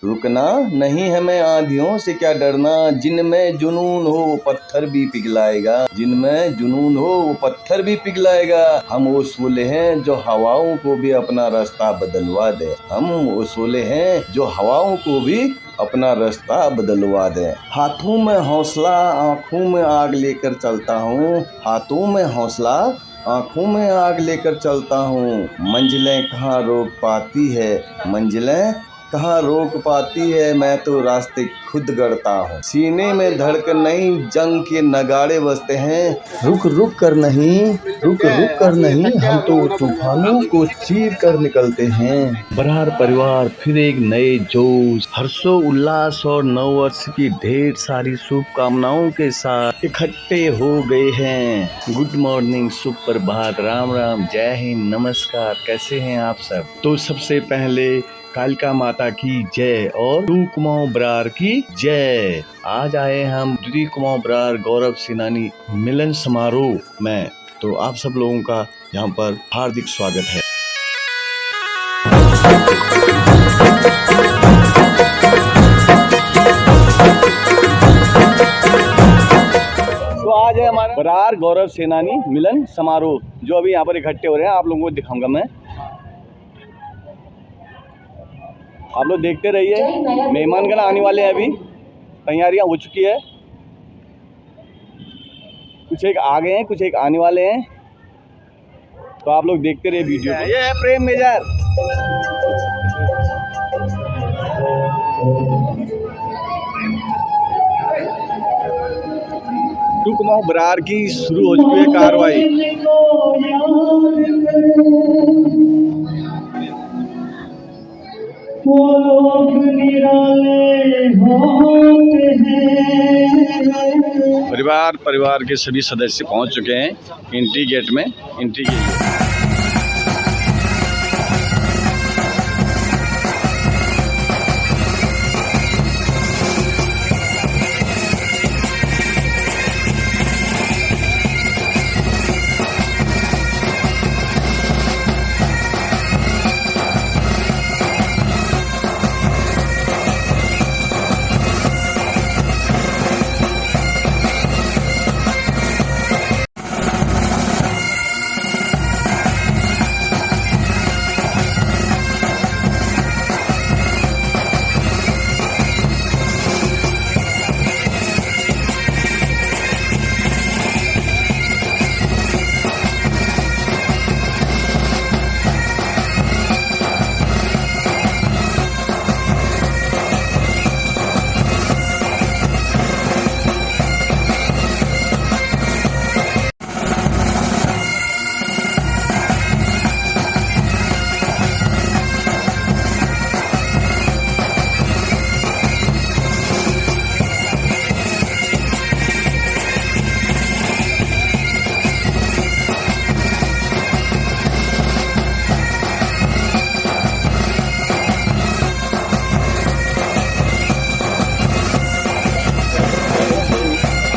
रुकना नहीं हमें आंधियों से क्या डरना, जिनमें जुनून हो वो पत्थर भी पिघलाएगा, जिनमें जुनून हो वो पत्थर भी पिघलाएगा। हम वो शोले हैं जो हवाओं को भी अपना रास्ता बदलवा दे, हम वो शोले हैं जो हवाओं को भी अपना रास्ता बदलवा दे। हाथों में हौसला आंखों में आग लेकर चलता हूँ, हाथों में हौसला आंखों में आग लेकर चलता हूँ। मंजिलें कहाँ रोक पाती है, मंजिलें कहाँ रोक पाती है, मैं तो रास्ते खुद गढ़ता हूँ। सीने में धड़कन नहीं जंग के नगाड़े बजते हैं, रुक रुक कर नहीं, रुक रुक कर नहीं, हम तो तूफानों को चीर कर निकलते हैं। बरार परिवार फिर एक नए जोश, हर्षो उल्लास और नव वर्ष की ढेर सारी शुभकामनाओं के साथ इकट्ठे हो गए हैं। गुड मॉर्निंग, सुप्रभात, राम राम, जय हिंद, नमस्कार। कैसे हैं आप सब? तो सबसे पहले कालिका माता की जय और टू कुमाऊं बरार की जय। आज आए हम द्वितीय कुमाऊं बरार गौरव सेनानी मिलन समारोह में, तो आप सब लोगों का यहाँ पर हार्दिक स्वागत है। तो आज है हमारा बरार गौरव सेनानी मिलन समारोह, जो अभी यहाँ पर इकट्ठे हो रहे हैं। आप लोगों को दिखाऊंगा मैं, आप लोग देखते रहिए। मेहमानगण आने वाले हैं, अभी तैयारियां हो चुकी है। कुछ एक आ गए हैं, कुछ एक आने वाले हैं, तो आप लोग देखते रहिए वीडियो को। ये है प्रेम मेजर। टू कुमाऊं बरार की शुरू हो चुकी है कार्रवाई। वो लोग निराले होते हैं। परिवार के सभी सदस्य पहुंच चुके हैं एंट्री गेट में, एंट्री के लिए।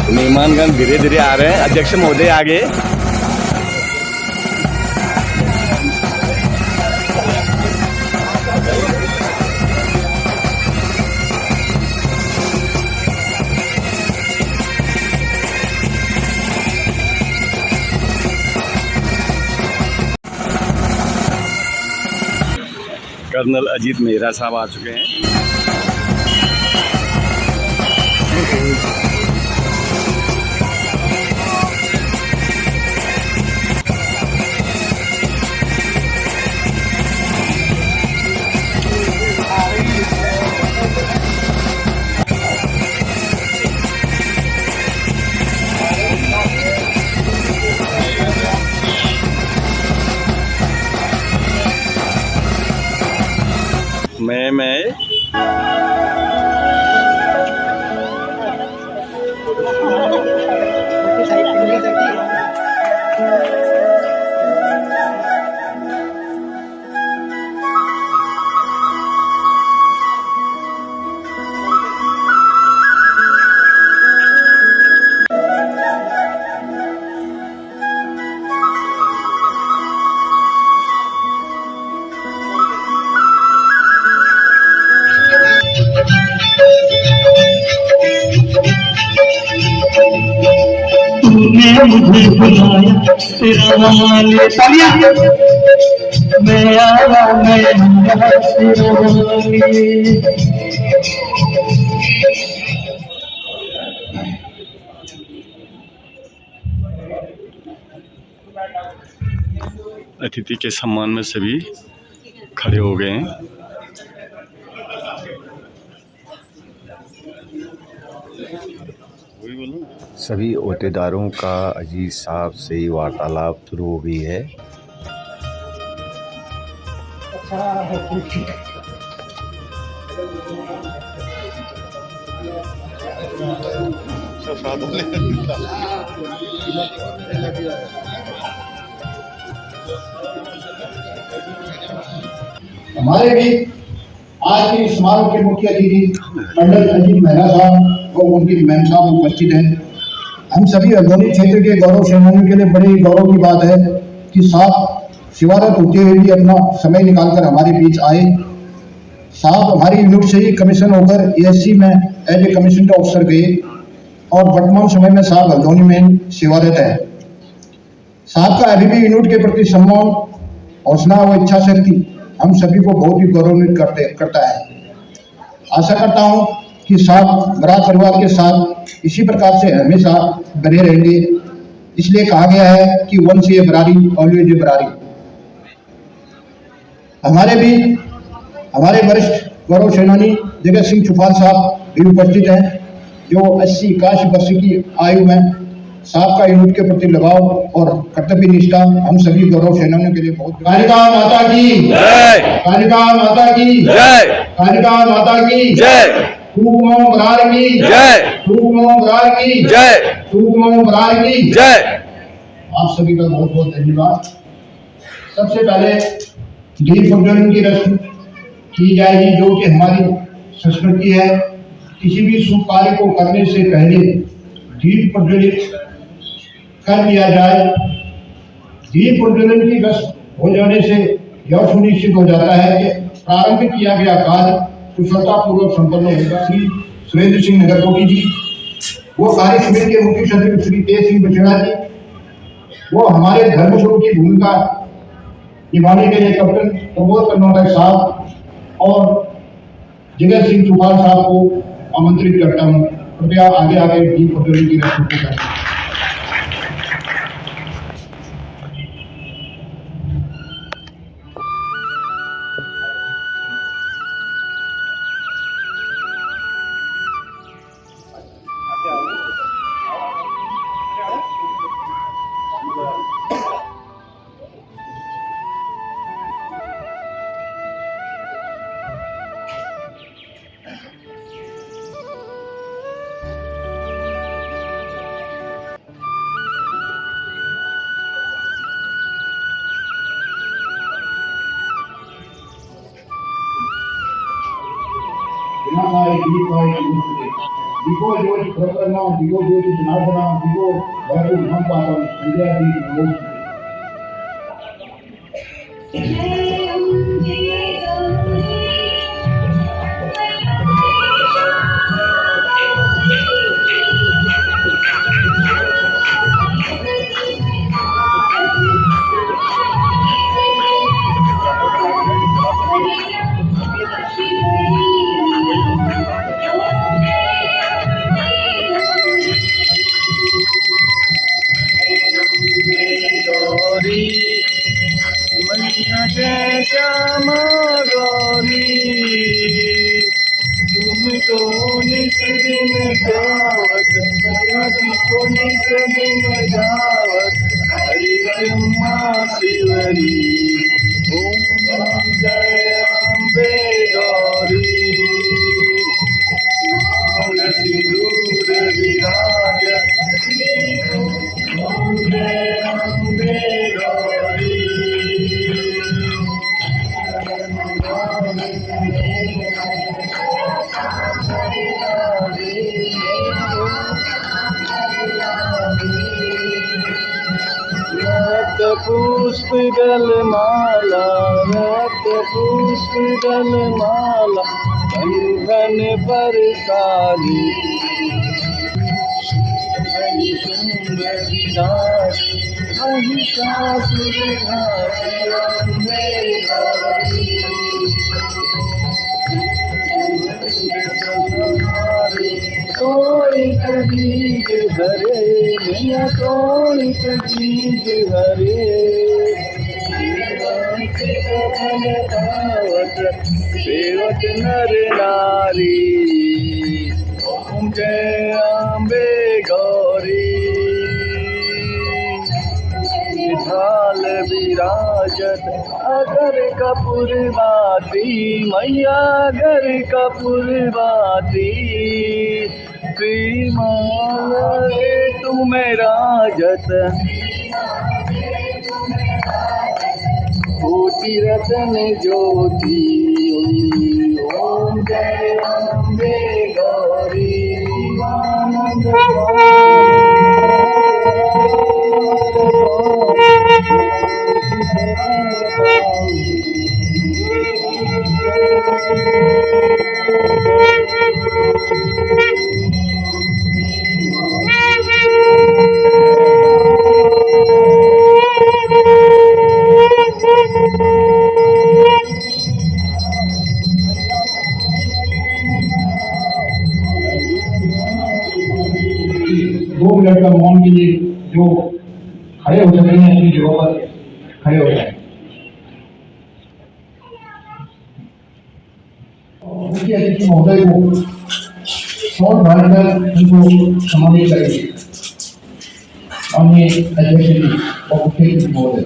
मेहमानगण धीरे धीरे आ रहे हैं। अध्यक्ष महोदय आगे। कर्नल अजीत मेहरा साहब आ चुके हैं। मैं तूने मुझे बुलाया तेरा वाले तालियां मैं आया तेरा वाले। अतिथि के सम्मान में सभी खड़े हो गए हैं। सभी ओहदेदारों का अजीज साहब से वार्तालाप शुरू हो गई है। हमारे भी आज के समारोह के मुख्य अतिथि मंडल अजीत मेहरा साहब और उनकी मैम साहब उपस्थित हैं। हम सभी हल्द्वानी क्षेत्र के गौरव सेनानियों के लिए बड़ी गौरव की बात है कि साहब शिवारत होते हुए भी अपना समय निकालकर हमारे बीच आए। साहब हमारी यूनिट से ही कमीशन होकर एएससी में एज ए कमीशन ऑफिसर गए और वर्तमान समय में साहब हल्द्वानी में सेवारत है। साहब का अभी भी यूनिट के प्रति सम्मान, हौसला व इच्छा शक्ति हम सभी को बहुत ही गौरवान्वित करता है। आशा करता हूं कि साहब बड़ा परिवार के साथ इसी प्रकार से हमेशा बने रहेंगे। इसलिए कहा गया है कि once a Barari always a Barari. हमारे वरिष्ठ गौरव सेनानी जगत सिंह चुफाल साहब भी उपस्थित हैं, जो 80-81 वर्ष की आयु में साहब का यूनिट के प्रति लगाव और कर्तव्य निष्ठा हम सभी गौरव सेनानियों के लिए बहुत। कालिका माता की जय, कालिका माता की जय, कालिका माता की जय, सूक्ष्म बरार की जय, सूक्ष्म बरार की जय, सूक्ष्म बरार की जय। आप सभी का बहुत बहुत धन्यवाद। सबसे पहले दीप प्रज्वलन की रस्म की जाएगी, जो कि हमारी संस्कृति है। किसी भी शुभ कार्य को करने से पहले दीप प्रज्वलित कर दिया जाए। दीप प्रज्वलन की रस्म हो जाने से यह सुनिश्चित हो जाता है कि प्रारंभ किया गया कार्य कुशलतापूर्वक संपन्न होगा। श्री सुरेंद्र सिंह नगरकोटी जी, वो कार्य समिति के मुख्य सचिव श्री तेज सिंह बछड़ा जी, वो हमारे धर्मगुरु की भूमिका निभाने के लिए कैप्टन प्रबोध कर्नाटक साहब और जगत सिंह चुफाल साहब को आमंत्रित करता हूँ। कृपया आगे आगे दीप प्रज्वलन की रस्म को करें। दिगो ज्योति प्रसन्ना, दिगो ज्योति जनार्दना, दिगो वैभव हम पावन संजय जी नमोस्तुते। श्यामा गौरी तुमको निस दिन जावत, को निस दिन जावत, हरि ब्रह्मा शिवरी ओम जय अम्बे गौरी। सिंदूर विराज ओम जय अम्बे गौरी। रक्त पुष्प दल माला, रक्त पुष्प दल माला, घन घन बरसाली। शुंभ विनाश महिषासुर घाती अम्बे गौरी कोई बीज हरे मैया कोई बीज हरे फल पावत सेवक नर नारी ओम जय अम्बे गौरी ढाल विराजत अगर कपूर बाती मैया अगर कपूर बाती श्रीमान तुम्हें राजत कोटि रतन ज्योति ओम जय अम्बे गौरी आनंद दो मिनट का मौन के लिए जो खड़े हो सकते हैं अपनी जगह पर खड़े हो जाए। मुख्य अतिथि महोदय को शॉर्ट मानकर उनको सम्मानित करेंगे। माननीय अध्यक्ष जी और मुख्य अतिथि महोदय।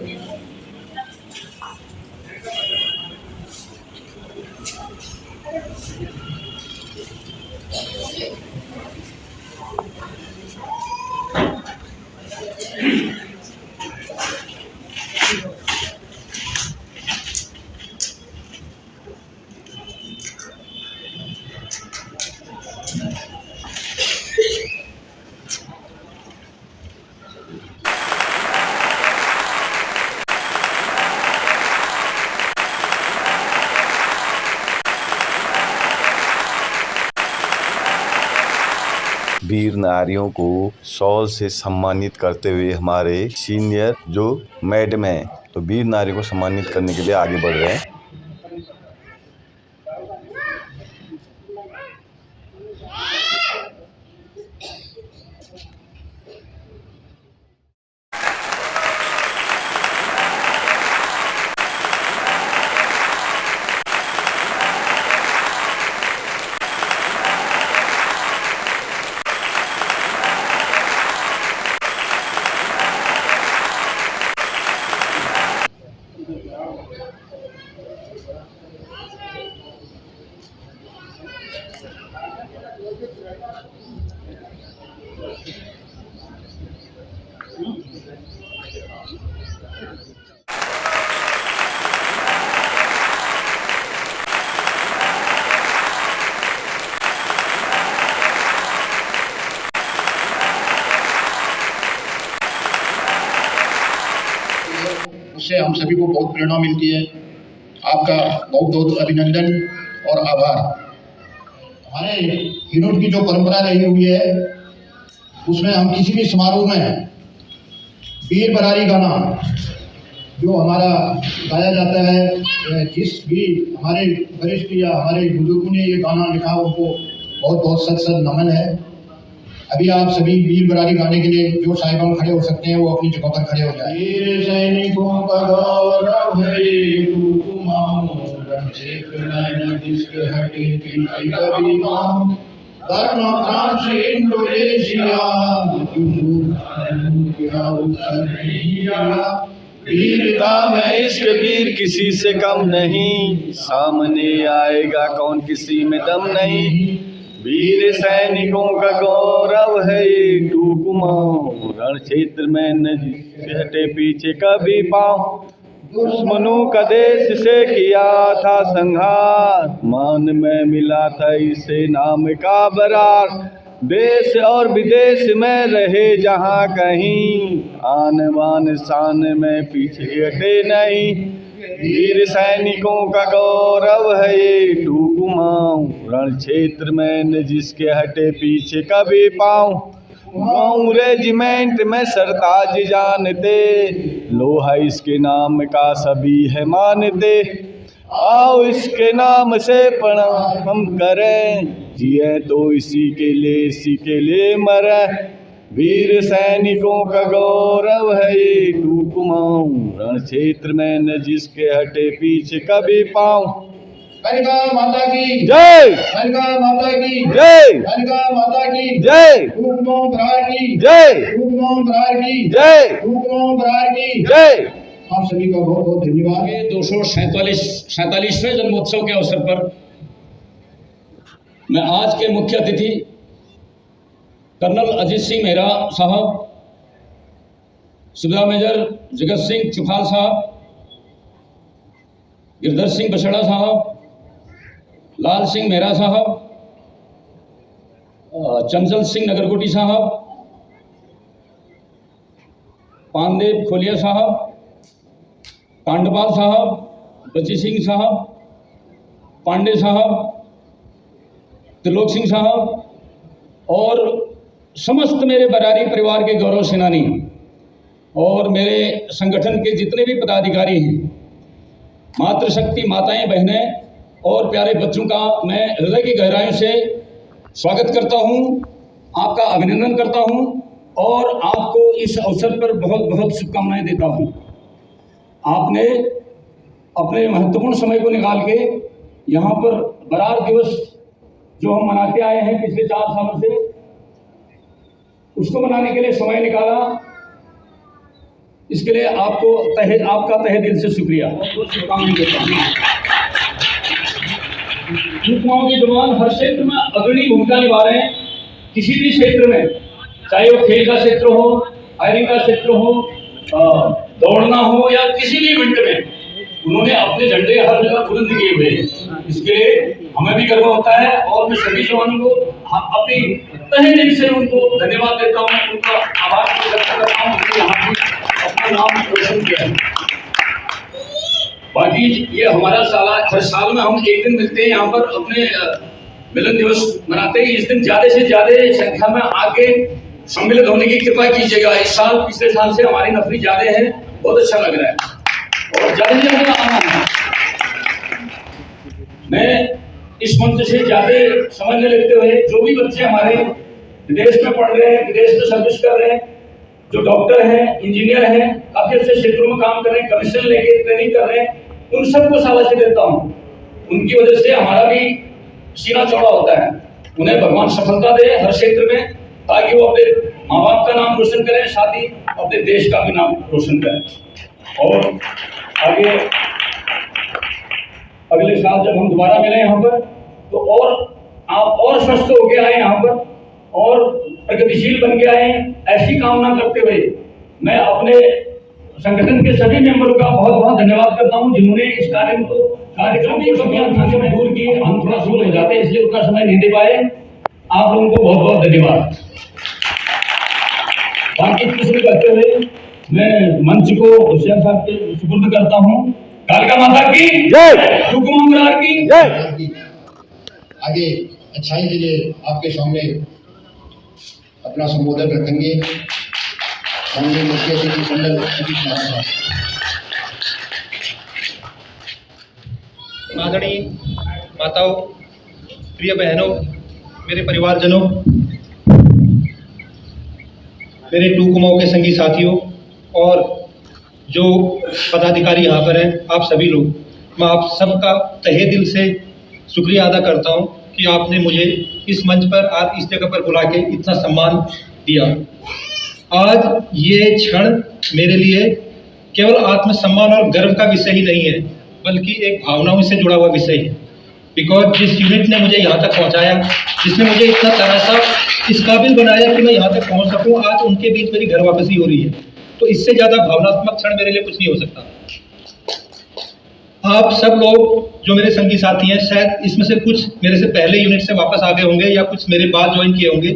वीर नारियों को शॉल से सम्मानित करते हुए हमारे सीनियर जो मैडम हैं तो वीर नारियों को सम्मानित करने के लिए आगे बढ़ रहे हैं। उससे हम सभी को बहुत प्रेरणा मिलती है। आपका बहुत बहुत अभिनंदन और आभार। हमारे यूनिट की जो परंपरा रही हुई है उसमें हम किसी भी समारोह में वीर बरारी गाना जो हमारा गाया जाता है, जिस भी हमारे वरिष्ठ या हमारे बुजुर्गों ने ये गाना लिखा उनको बहुत बहुत सत सत नमन है। अभी आप सभी वीर बरारी गाने के लिए जो साहिबान खड़े हो सकते हैं वो अपनी जगह पर खड़े हो जाए। वीर सैनिकों का गौरव है जिसके हटे कभी धर्म फ्रांस इंडोनेशिया वीरता में इश्क वीर किसी से कम नहीं, सामने आएगा कौन किसी में दम नहीं। वीर सैनिकों का गौरव है ये टूकुमाऊं, रण क्षेत्र में न हटे पीछे कभी पाँव। दुश्मनों का देश से किया था संहार, मान में मिला था इसे नाम का बरार। देश और विदेश में रहे जहाँ कहीं, आन बान शान में पीछे हटे नहीं। वीर सैनिकों का गौरव है ये टूकुमाऊं, रण क्षेत्र में न जिसके हटे पीछे कभी पाँव। गाँव रेजिमेंट में सरताज जानते, लोहा इसके नाम का सभी है मानते। आओ इसके नाम से प्रणाम हम करें, जिए तो इसी के लिए मरे। वीर सैनिकों का गौरव है ये टूकुमाऊं, रण क्षेत्र में न जिसके हटे पीछे कभी पाऊं। कनिका माता की जय, कनिका माता की जय, कनिका माता की जय, टूकमो बरार की जय, टूकमो बरार की जय, टूकमो बरार की जय। आप सभी का बहुत बहुत धन्यवाद। 247वें जन्मोत्सव के अवसर पर मैं आज के मुख्य अतिथि कर्नल अजीत सिंह मेहरा साहब, सुबेदार मेजर जगत सिंह चुफाल साहब, गिरधर सिंह बछड़ा साहब, लाल सिंह मेहरा साहब, चंचल सिंह नगरकोटी साहब, पानदेव खोलिया साहब, पांडपाल साहब, बची सिंह साहब, पांडे साहब, त्रिलोक सिंह साहब और समस्त मेरे बरारी परिवार के गौरव सेनानी और मेरे संगठन के जितने भी पदाधिकारी हैं, मातृशक्ति माताएं बहनें और प्यारे बच्चों का मैं हृदय की गहराइयों से स्वागत करता हूं, आपका अभिनंदन करता हूं और आपको इस अवसर पर बहुत बहुत शुभकामनाएं देता हूं। आपने अपने महत्वपूर्ण समय को निकाल के यहाँ पर बरार दिवस जो हम मनाते आए हैं पिछले 4 सालों से, उसको मनाने के लिए समय निकाला, इसके लिए आपका तहे दिल से शुक्रिया, बहुत शुभकामनाएं देता हूँ। टूकमाओं के जवान हर क्षेत्र में अग्रणी भूमिका निभा रहे हैं, किसी भी क्षेत्र में, चाहे वो खेल का क्षेत्र हो, फायरिंग का क्षेत्र हो, दौड़ना हो या किसी भी इवेंट में उन्होंने अपने झंडे हर जगह बुलंद किए हुए हैं। इसके लिए हमें भी गर्व होता है और मैं सभी जवानों को अपनी तहे दिल से उनको धन्यवाद देता हूँ, उनका आभार व्यक्त करता हूँ कि यहाँ भी अपना नाम रोशन किया है। बाकी ये हमारा हर साल में हम एक दिन मिलते हैं यहाँ पर, अपने मिलन दिवस मनाते हैं। इस दिन ज्यादा से ज्यादा संख्या में आके सम्मिलित होने की कृपा कीजिएगा। इस साल पिछले साल से हमारी नफरी ज्यादा है, बहुत अच्छा लग रहा है और ज्यादा से ज्यादा आना है। मैं इस मंच से ज्यादा समय न लेते हुए, जो भी बच्चे हमारे विदेश में पढ़ रहे हैं, विदेश में सर्विस कर रहे हैं, जो डॉक्टर हैं, इंजीनियर हैं, काफी अच्छे क्षेत्रों में काम कर रहे हैं, कमीशन लेके ट्रेनिंग कर रहे हैं, उन सबको शाबाशी देता हूँ। उनकी वजह से हमारा भी सीना चौड़ा होता है। उन्हें भगवान सफलता दे हर क्षेत्र में, ताकि वो अपने माँ बाप का नाम रोशन करें, साथ ही अपने देश का भी नाम रोशन करें। और आगे अगले साल जब हम दोबारा मिले यहाँ पर, तो और आप और स्वस्थ होके आए यहाँ पर और प्रगतिशील बन के आए, ऐसी कामना करते हुए मैं अपने संगठन के सभी मेंबरों का बहुत बहुत धन्यवाद करता हूँ, जिन्होंने इस कार्यक्रम की कमियां में दूर की। हम थोड़ा दूर हो जाते हैं, इसलिए उतना समय नहीं दे पाए। आप लोगों को बहुत बहुत धन्यवाद। बाकी कुछ भी करते हुए मैं मंच को होशियार साहब के सुपुर्द करता हूँ। कालिका माता की जय, टूकमांग की जय। आगे अच्छाई के लिए आपके सामने अपना संबोधन रखेंगे माननीय मुख्य अतिथि कर्नल अजीत मेहरा साहब। आदरणीय माताओं, प्रिय बहनों, मेरे परिवारजनों, मेरे टूकमाओं के संगी साथियों और जो पदाधिकारी यहाँ पर हैं, आप सभी लोग, मैं आप सबका तहे दिल से शुक्रिया अदा करता हूँ कि आपने मुझे इस मंच पर आज इस जगह पर बुला के इतना सम्मान दिया। आज ये क्षण मेरे लिए केवल आत्मसम्मान और गर्व का विषय ही नहीं है, बल्कि एक भावनाओं से जुड़ा हुआ विषय है। बिकॉज जिस यूनिट ने मुझे यहाँ तक पहुँचाया, जिसने मुझे इतना तरासा, इस काबिल बनाया कि मैं यहाँ तक पहुँच सकूँ, आज उनके बीच मेरी घर वापसी हो रही है, तो इससे ज़्यादा भावनात्मक क्षण मेरे लिए कुछ नहीं हो सकता। आप सब लोग जो मेरे संगी साथी हैं, शायद इसमें से कुछ मेरे से पहले यूनिट से वापस आ गए होंगे या कुछ मेरे बाद ज्वाइन किए होंगे।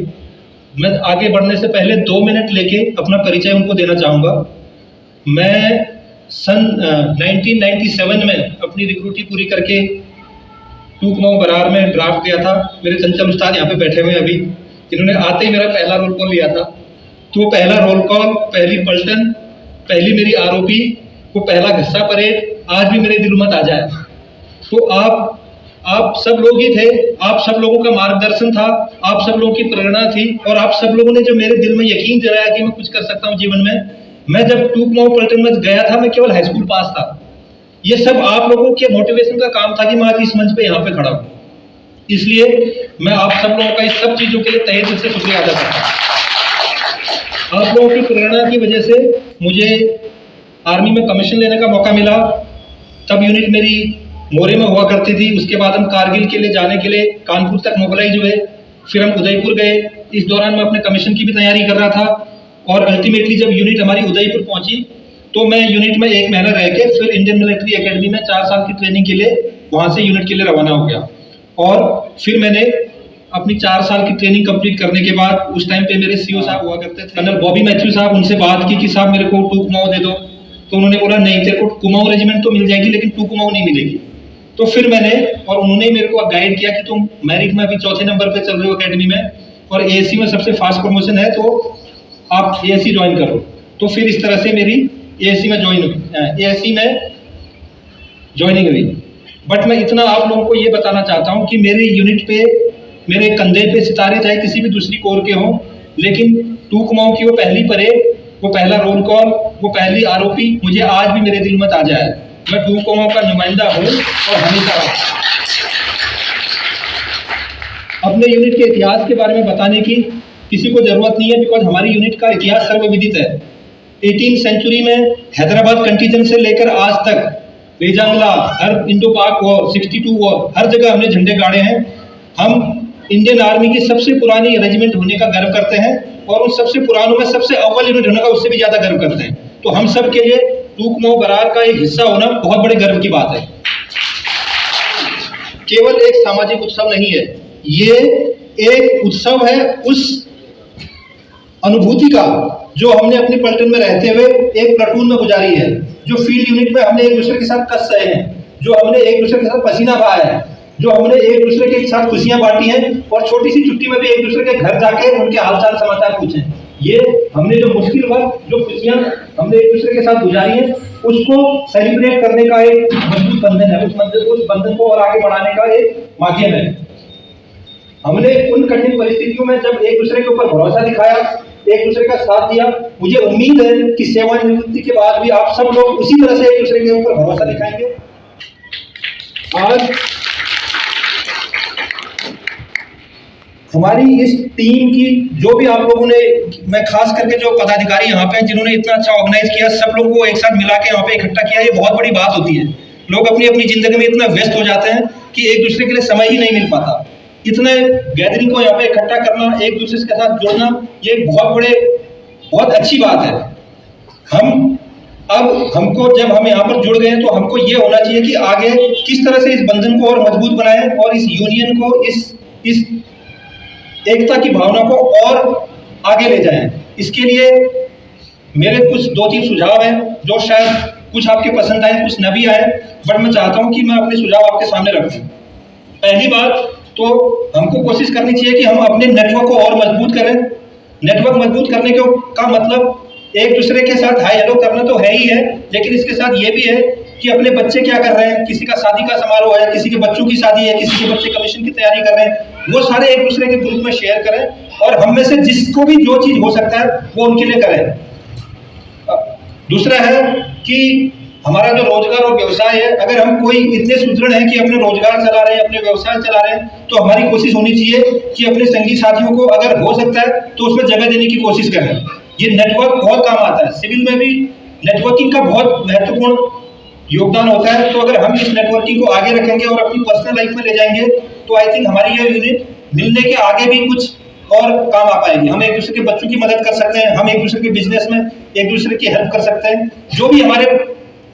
मैं आगे बढ़ने से पहले 2 मिनट लेके अपना परिचय उनको देना चाहूँगा। मैं सन 1997 में अपनी रिक्रूटी पूरी करके टूकमांग बरार में ड्राफ्ट गया था। मेरे चंचल उस्ताद यहाँ पे बैठे हुए हैं अभी। जिन्होंने आते ही मेरा पहला रोल कॉल लिया था। तो पहला रोल कॉल, पहली पलटन, पहली मेरी आरोपी, वो पहला घस्सा परेड आज भी मेरे दिल में ताजा है। तो आप सब लोग ही थे, आप सब लोगों का मार्गदर्शन था, आप सब लोगों की प्रेरणा थी, और आप सब लोगों ने जो मेरे दिल में यकीन जगाया कि मैं कुछ कर सकता हूँ जीवन में। मैं जब 2 कुमाऊं पलटन में गया था, मैं केवल हाई स्कूल पास था। ये सब आप लोगों के मोटिवेशन का काम था कि मैं आज इस मंच पे यहाँ पे खड़ा हूँ। इसलिए मैं आप सब लोगों का इस सब चीज़ों के लिए तहे दिल से शुक्रिया अदा करता हूँ। आप लोगों की प्रेरणा की वजह से मुझे आर्मी में कमीशन लेने का मौका मिला। तब यूनिट मेरी मोरे में हुआ करती थी। उसके बाद हम कारगिल के लिए जाने के लिए कानपुर तक मोबिलाइज हुए, फिर हम उदयपुर गए। इस दौरान मैं अपने कमीशन की भी तैयारी कर रहा था, और अल्टीमेटली जब यूनिट हमारी उदयपुर पहुंची तो मैं यूनिट में 1 महीना रह के फिर इंडियन मिलिट्री एकेडमी में 4 साल की ट्रेनिंग के लिए वहाँ से यूनिट के लिए रवाना हो गया। और फिर मैंने अपनी 4 साल की ट्रेनिंग कंप्लीट करने के बाद, उस टाइम पे मेरे सीओ साहब हुआ करते थे, कर्नल बॉबी मैथ्यू साहब, उनसे बात की कि साहब मेरे को 2 कुमाऊं दे दो। तो उन्होंने बोला नहीं, तेरे को कुमाऊं रेजिमेंट तो मिल जाएगी लेकिन 2 कुमाऊं नहीं मिलेगी। तो फिर मैंने, और उन्होंने मेरे को गाइड किया कि तुम मेरिट में अभी 4थे नंबर पे चल रहे हो एकेडमी में, और एएससी में सबसे फास्ट प्रमोशन है, तो आप एएससी ज्वाइन करो। तो फिर इस तरह से मेरी एएससी में ज्वाइनिंग हुई। बट मैं इतना आप लोगों को ये बताना चाहता हूँ कि मेरे यूनिट पे, मेरे कंधे पे सितारे चाहे किसी भी दूसरी कोर के हों, लेकिन 2 कुमाऊं की वो पहली परेड, वो पहला रोल कॉल, वो पहली आरोपी मुझे आज भी मेरे दिल में ताजा है। मैं 2 कुमाऊं का नुमाइंदा हूँ और हमेशा रहूँ। अपने यूनिट के इतिहास के बारे में बताने की किसी को जरूरत नहीं है, बिकॉज हमारी यूनिट का इतिहास सर्वविदित है। 18वीं सेंचुरी में हैदराबाद कंटीजेंट से लेकर आज तक रेजांगला, हर इंडो पाक वॉर, 62 वॉर, हर जगह हमने झंडे गाड़े हैं। हम इंडियन आर्मी की सबसे पुरानी रेजिमेंट होने का गर्व करते हैं, और उन सबसे पुरानों में सबसे अव्वल यूनिट होने का उससे भी ज्यादा गर्व करते हैं। तो हम सब के लिए 2 कुमाऊं बरार का एक हिस्सा होना बहुत बड़े गर्व की बात है। केवल एक सामाजिक उत्सव नहीं है, ये एक उत्सव है उस अनुभूति का जो हमने अपनी पलटन में रहते हुए एक प्लाटून में गुजारी है, जो फील्ड यूनिट में हमने एक दूसरे के साथ कस रहे हैं, जो हमने एक दूसरे के साथ पसीना बहाया है, जो हमने एक दूसरे के साथ खुशियां बांटी हैं, और छोटी सी छुट्टी में भी एक दूसरे के घर जाके उनके हालचाल समाचार पूछे। ये हमने जो मुश्किल वक्त, जो खुशियां हमने एक दूसरे के साथ गुजारी है, उसको सेलिब्रेट करने का एक मजबूत बंधन है। उस बंधन को और आगे बढ़ाने का एक माध्यम है। हमने उन कठिन परिस्थितियों में जब एक दूसरे के ऊपर भरोसा दिखाया, एक दूसरे का साथ दिया, मुझे उम्मीद है कि सेवानिवृत्ति के बाद भी आप सब लोग उसी तरह से एक दूसरे के ऊपर भरोसा दिखाएंगे। आज हमारी इस टीम की जो भी आप लोगों ने, मैं खास करके जो पदाधिकारी यहाँ पे हैं जिन्होंने इतना अच्छा ऑर्गेनाइज किया, सब लोगों को एक साथ मिला के यहाँ पे इकट्ठा किया, ये बहुत बड़ी बात होती है। लोग अपनी अपनी जिंदगी में इतना व्यस्त हो जाते हैं कि एक दूसरे के लिए समय ही नहीं मिल पाता। इतने गैदरिंग को यहाँ पे इकट्ठा करना, एक दूसरे के साथ जुड़ना, ये एक बहुत अच्छी बात है। हमको जब हम यहाँ पर जुड़ गए हैं, तो हमको ये होना चाहिए कि आगे किस तरह से इस बंधन को और मजबूत बनाएं, और इस यूनियन को, इस एकता की भावना को और आगे ले जाएं। इसके लिए मेरे कुछ 2-3 सुझाव हैं, जो शायद कुछ आपके पसंद आए, कुछ न भी आए, बट मैं चाहता हूं कि मैं अपने सुझाव आपके सामने रखूं। पहली बात तो हमको कोशिश करनी चाहिए कि हम अपने नेटवर्क को और मजबूत करें। नेटवर्क मजबूत करने का मतलब एक दूसरे के साथ हाई हेलो करना तो है ही है, लेकिन इसके साथ ये भी है कि अपने बच्चे क्या कर रहे हैं, किसी का शादी का समारोह है, किसी के बच्चों की शादी है, किसी के बच्चे कमीशन की तैयारी कर रहे हैं, वो सारे एक दूसरे के ग्रुप में शेयर करें, और हम में से जिसको भी जो चीज हो सकता है वो उनके लिए करें। दूसरा है कि हमारा जो रोजगार और व्यवसाय है, अगर हम कोई इतने सुदृढ़ हैं कि अपने रोजगार चला रहे हैं, अपने व्यवसाय चला रहे हैं, तो हमारी कोशिश होनी चाहिए कि अपने संगी साथियों को अगर हो सकता है तो उसमें जगह देने की कोशिश करें। ये नेटवर्क बहुत काम आता है, सिविल में भी नेटवर्किंग का बहुत महत्वपूर्ण योगदान होता है। तो अगर हम इस नेटवर्किंग को आगे रखेंगे और अपनी पर्सनल लाइफ में ले जाएंगे, तो आई थिंक हमारी यह यूनिट मिलने के आगे भी कुछ और काम आ पाएगी। हम एक दूसरे के बच्चों की मदद कर सकते हैं, हम एक दूसरे के बिजनेस में एक दूसरे की हेल्प कर सकते हैं, जो भी हमारे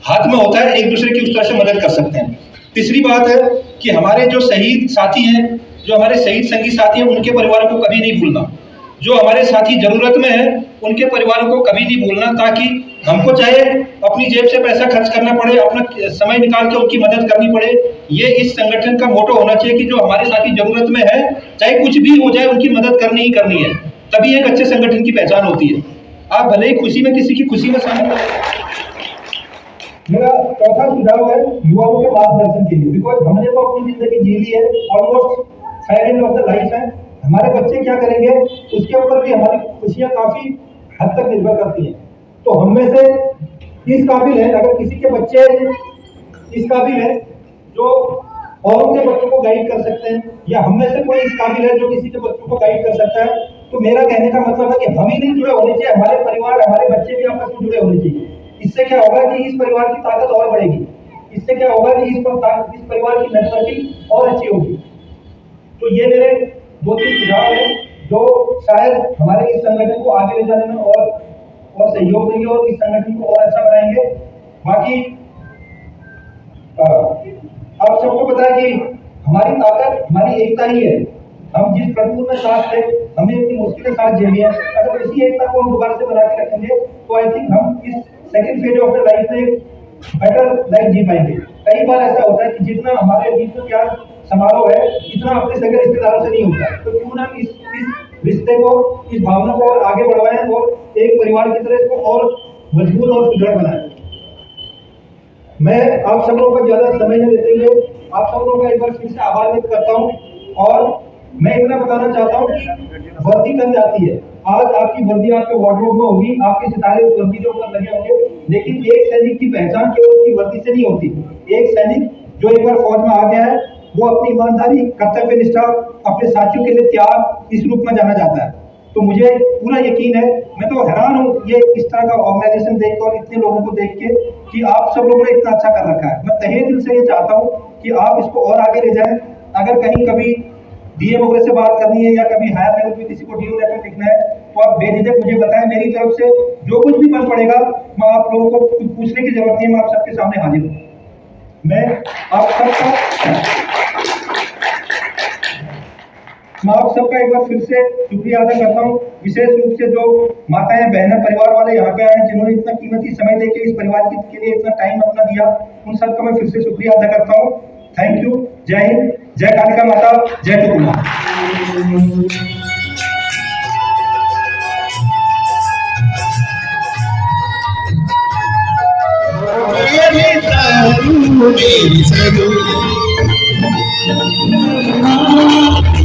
हाथ में होता है एक दूसरे की उस तरह से मदद कर सकते हैं। तीसरी बात है कि हमारे जो शहीद साथी हैं, जो हमारे शहीद संगी साथी हैं, उनके परिवारों को कभी नहीं भूलना। जो हमारे साथी जरूरत में है उनके परिवारों को कभी नहीं भूलना, ताकि हमको चाहे अपनी जेब से पैसा खर्च करना पड़े, अपना समय निकाल के उनकी मदद करनी पड़े, ये इस संगठन का मोटो होना चाहिए कि जो हमारे साथी जरूरत में है चाहे कुछ भी हो जाए उनकी मदद करनी ही करनी है। तभी एक अच्छे संगठन की पहचान होती है। आप भले ही खुशी में किसी की खुशी में शामिल हो। मेरा चौथा सुझाव है युवाओं के मार्गदर्शन के लिए, बिकॉज हमने तो अपनी जिंदगी जी ली है, almost side end of the life है। हमारे बच्चे क्या करेंगे उसके ऊपर भी हमारी खुशियां काफी हद तक निर्भर करती हैं। तो हम में से इस काबिल है, अगर किसी के बच्चे इस काबिल है जो औरों के बच्चों को गाइड कर सकते हैं, या हम में से कोई इस काबिल है जो किसी के बच्चों को गाइड कर सकता है, तो मेरा कहने का मतलब है कि हम ही नहीं जुड़े होने चाहिए, हमारे परिवार, हमारे बच्चे भी आपस में जुड़े होने चाहिए। इससे क्या होगा कि इस परिवार की ताकत और बढ़ेगी। इससे क्या होगा कि इस परिवार की नेटवर्किंग और अच्छी होगी। तो ये मेरे 2-3 सुझाव हैं जो शायद हमारे इस संगठन को आगे ले जाने में और सहयोग देंगे और इस संगठन को और अच्छा बनाएंगे। बाकी आप सबको पता है कि हमारी ताकत हमारी एकता ही है। हम जिस प्रतिकूल में साथ थे, हमने इतनी मुश्किलें साथ झेली है, अगर इसी एकता को हम दोबारा से बना के रखेंगे तो आई थिंक हम इस second phase of the life में बेटर लाइफ जी पाएंगे। कई बार ऐसा होता है कि जितना हमारे बीच में प्यार समारोह है इतना अपने सगे रिश्तेदारों से नहीं होता है, तो क्यों ना इस रिश्ते को, इस भावना को और आगे बढ़वाएं और एक परिवार की तरह इसको और मजबूत और सुदृढ़ बनाएं। मैं आप सब लोगों का ज्यादा समय नहीं लेते हुए आप सब लोगों का एक बार फिर से आभार व्यक्त करता हूँ, और मैं इतना बताना चाहता हूँ कि वर्दी कल जाती है। आज आपकी वर्दी आपके वार्डरोब में होगी, आपके सितारे उस वर्दी के ऊपर लगे होंगे, लेकिन एक सैनिक की पहचान केवल उसकी वर्दी से नहीं होती। एक सैनिक जो एक बार फौज में आ गया है वो अपनी ईमानदारी, कर्तव्य निष्ठा, अपने साथियों के लिए त्याग, इस रूप में जाना जाता है। तो मुझे पूरा यकीन है, मैं तो हैरान हूँ ये इस तरह का ऑर्गेनाइजेशन देख के और इतने लोगों को देख के कि आप सब लोगों ने इतना अच्छा कर रखा है। मैं तहे दिल से ये चाहता हूँ कि आप इसको और आगे ले जाएं। अगर कहीं कभी डीएम वगैरह से बात करनी है या कभी हायर लेवल पे किसी को डीओ लेटर लिखना है तो आप बेझिझक मुझे बताएं। मेरी तरफ से जो कुछ भी बन पड़ेगा मैं आप लोगों को कुछ पूछने की जरूरत नहीं है, मैं आप सबके सामने हाजिर हूँ। मैं आप सबका एक बार फिर से शुक्रिया अदा करता हूँ, विशेष रूप से जो माताएं, बहनें, परिवार वाले यहाँ पे आए हैं जिन्होंने इतना कीमती समय देके इस परिवार के लिए इतना टाइम अपना दिया, उन सबका मैं फिर से शुक्रिया अदा करता हूँ। Thank you. जय हिंद, जय कालिका माता, जय टुकुमा। मेरी